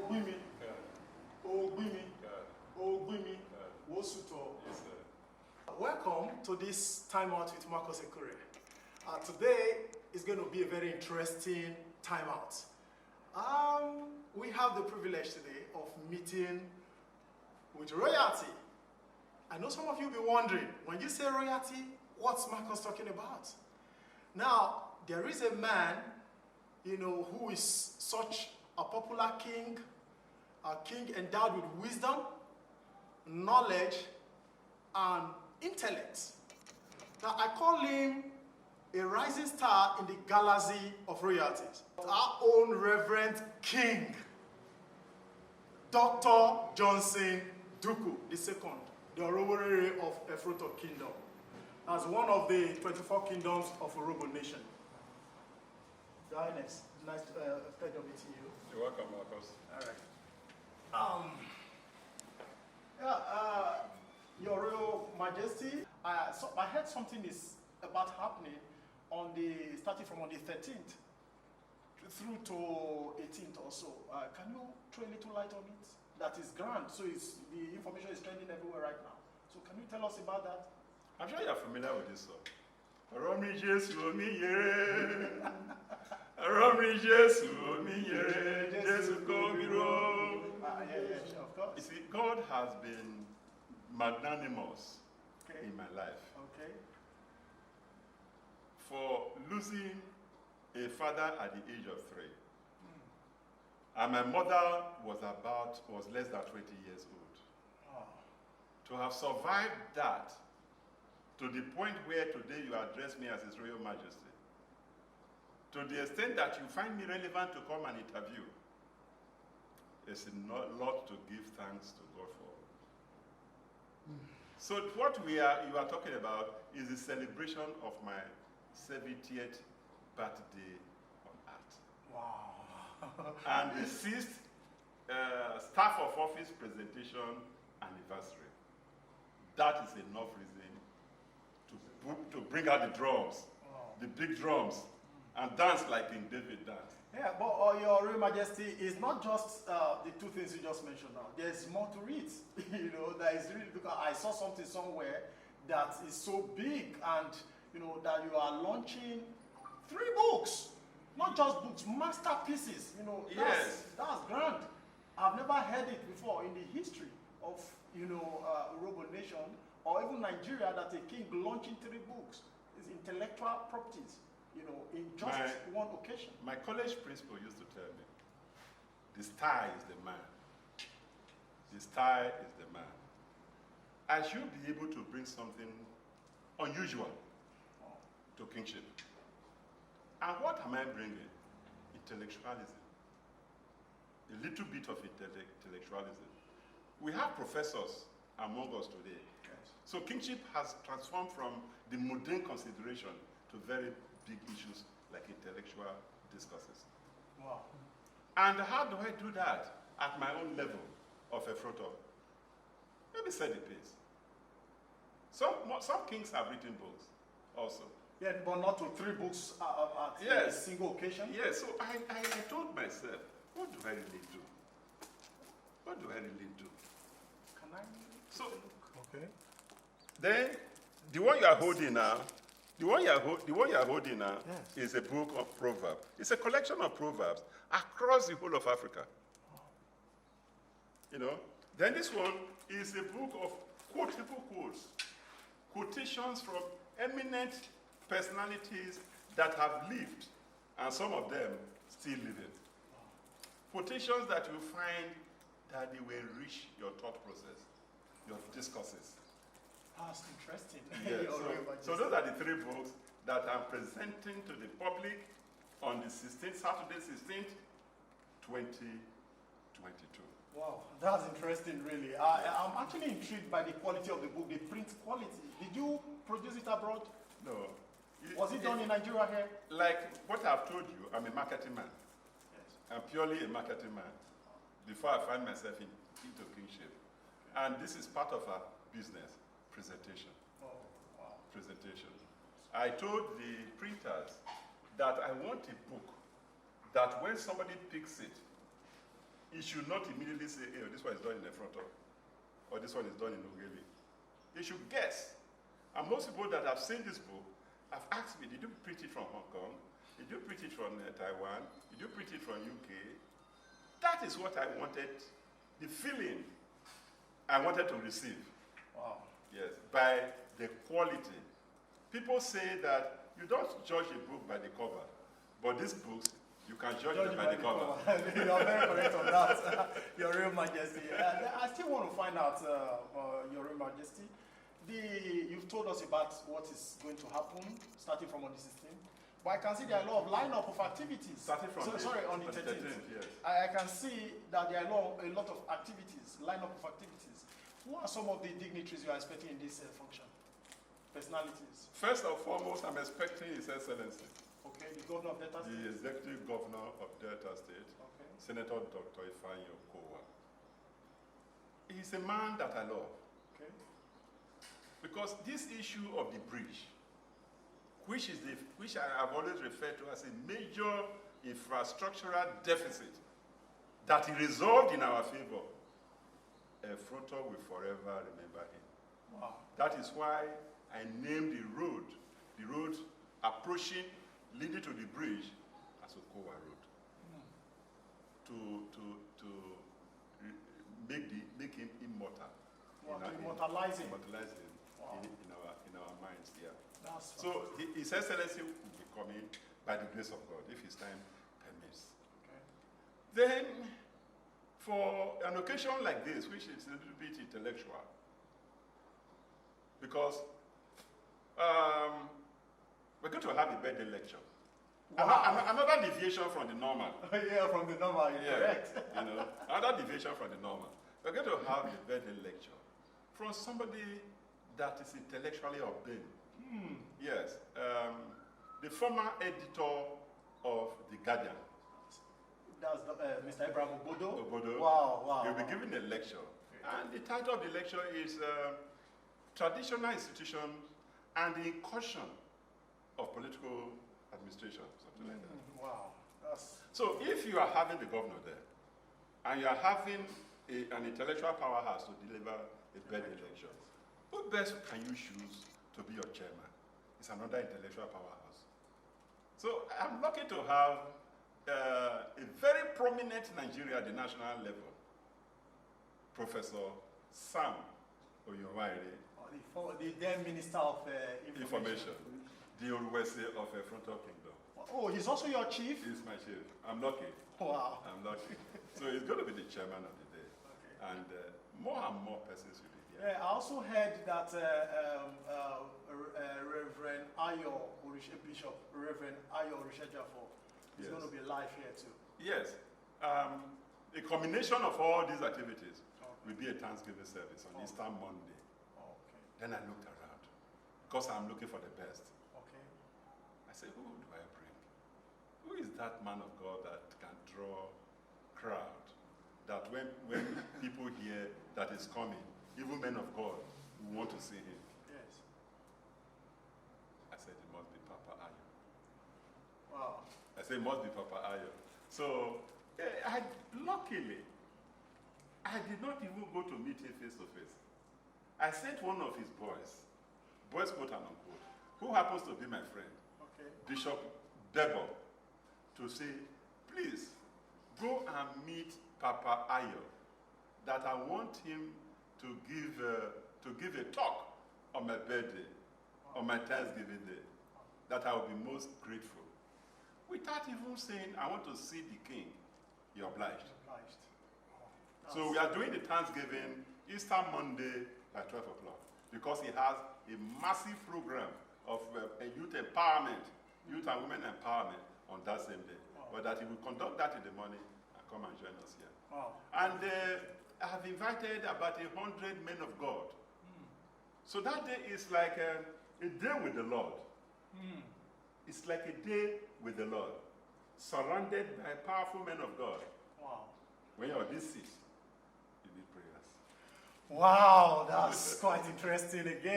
Ogbimi, Ogbimi, Ogbimi, Wosuto. Yes, sir. Welcome to this Time Out with Marcus Ekure. Today is going to be a very interesting time out. We have the privilege today of meeting with royalty. I know some of you will be wondering, when you say royalty, what's Marcus talking about? Now, there is a man, who is such a popular king, a king endowed with wisdom, knowledge, and intellect. Now, I call him a rising star in the galaxy of royalties. Our own Reverend King, Dr. Johnson Duku II, the Orowere of Efroto Kingdom, as one of the 24 kingdoms of Orobo Nation. Your Highness, nice pleasure meeting you. You're welcome, Marcus. All right. Your Royal Majesty, I heard something is about happening starting from on the 13th through to 18th or so. Can you throw a little light on it? That is grand, so the information is trending everywhere right now. So can you tell us about that? I'm sure you're familiar with this song. Romi Jesu mi yere, Romi Jesu mi yere, Jesu komiro. Yeah, of course. You see, God has been magnanimous in my life. Okay. For losing a father at the age of 3. And my mother was less than 20 years old. Oh. To have survived that, to the point where today you address me as His Royal Majesty, to the extent that you find me relevant to come and interview, is a lot to give thanks to God for. So what you are talking about is the celebration of my 70th birthday on earth. Wow. And the 6th staff of office presentation anniversary. That is enough reason to bring out the drums, the big drums, and dance like King David danced. Yeah, but Your Royal Majesty, is not just the two things you just mentioned now. There's more to it. That is really, because I saw something somewhere that is so big, and that you are launching 3 books, not just books, masterpieces. Yes, that's grand. I've never heard it before in the history of Orobo Nation or even Nigeria, that a king launching 3 books is intellectual properties. In just one occasion. My college principal used to tell me, the star is the man. The star is the man. I should be able to bring something unusual to kingship. And what am I bringing? Intellectualism. A little bit of intellectualism. We have professors among us today. Yes. So kingship has transformed from the modern consideration to very big issues like intellectual discourses. Wow. And how do I do that at my own level of Efroto? Let me set the pace. Some kings have written books also. Yeah, but not to 3 books at a single occasion? Yes, so I told myself, what do I really do? What do I really do? Can I? So, okay. Then, the one you are holding now, is a book of Proverbs. It's a collection of Proverbs across the whole of Africa. Then this one is a book of quotable quotes, quotations from eminent personalities that have lived, and some of them still living. Quotations that you find that they will enrich your thought process, your discourses. That's interesting. Yeah, so those are the 3 books that I'm presenting to the public on the 16th, Saturday 16th, 2022. Wow, that's interesting, really. I'm actually intrigued by the quality of the book, the print quality. Did you produce it abroad? No. Was it done in Nigeria here? Like what I've told you, I'm a marketing man. Yes. I'm purely a marketing man before I find myself into kingship. And this is part of our business. Presentation. Oh, wow. Presentation. I told the printers that I want a book that when somebody picks it, he should not immediately say, hey, this one is done in Efronto, or this one is done in Ogele. He should guess. And most people that have seen this book have asked me, did you print it from Hong Kong? Did you print it from Taiwan? Did you print it from UK? That is what I wanted, the feeling I wanted to receive. Wow. Yes, by the quality. People say that you don't judge a book by the cover, but these books, you can judge them by the cover. You are very correct on that, Your Royal Majesty. I still want to find out, Your Royal Majesty, you've told us about what is going to happen, starting from on the 16th. But I can see there are a lot of lineup of activities. Starting from on the 13th. Yes. I can see that there are a lot of activities, lineup of activities. Who are some of the dignitaries you are expecting in this function? Personalities. First and foremost, I'm expecting His Excellency. Okay, the governor of Delta State. The executive governor of Delta State, okay. Senator Dr. Ifeanyi Okowa. He's a man that I love. Okay. Because this issue of the bridge, which I have always referred to as a major infrastructural deficit that he resolved in our favor, Efronto will forever remember him. Wow. That is why I named the road approaching, leading to the bridge, as Okowa Road. To make him immortal. Wow, to immortalize him. Immortalize him wow. in our minds, yeah. That's so His Excellency will be coming by the grace of God, if his time permits. Okay. Then, for an occasion like this, which is a little bit intellectual, because we're going to have a birthday lecture. Wow. Another deviation from the normal. Yeah, from the normal, you're correct. Another deviation from the normal. We're going to have a birthday lecture from somebody that is intellectually obtained. Yes. The former editor of The Guardian. That's Mr. Abraham Obodo? Obodo. Wow. He'll be giving a lecture. And the title of the lecture is Traditional Institution and the Incursion of Political Administration, something like that. Wow. So if you are having the governor there, and you are having an intellectual powerhouse to deliver a birthday lecture, who best can you choose to be your chairman? It's another intellectual powerhouse. So I'm lucky to have a very prominent Nigeria at the national level, Professor Sam Oyowaire, the then Minister of Information. The Oruwese of Frontal Kingdom. Oh, he's also your chief? He's my chief. I'm lucky. Wow. I'm lucky. So he's going to be the chairman of the day. Okay. And more and more persons will be here. I also heard that Reverend Ayo Bishop, Reverend Ayo Orishejafo is going to be live here too. Yes. A combination of all these activities will be a Thanksgiving service on Easter Monday. Okay. Then I looked around because I'm looking for the best. Okay. I said, who do I bring? Who is that man of God that can draw crowd? That when people hear that is coming, even men of God who want to see him. Yes. I said, it must be Papa Ayo. Wow. I said, it must be Papa Ayo. So, luckily, I did not even go to meet him face to face. I sent one of his boys quote and unquote, who happens to be my friend, Bishop Debo, to say, please, go and meet Papa Ayo, that I want him to give a talk on my birthday, on my Thanksgiving day, that I will be most grateful. Without even saying, I want to see the king, you're obliged. So we are doing the Thanksgiving Easter Monday at 12 o'clock because he has a massive program of youth empowerment, youth and women empowerment on that same day. But that he will conduct that in the morning and come and join us here. And I have invited about 100 men of God. So that day is like a day with the Lord. It's like a day with the Lord, surrounded by powerful men of God. Wow. When you're this seat, you need prayers. Wow, that's quite interesting again.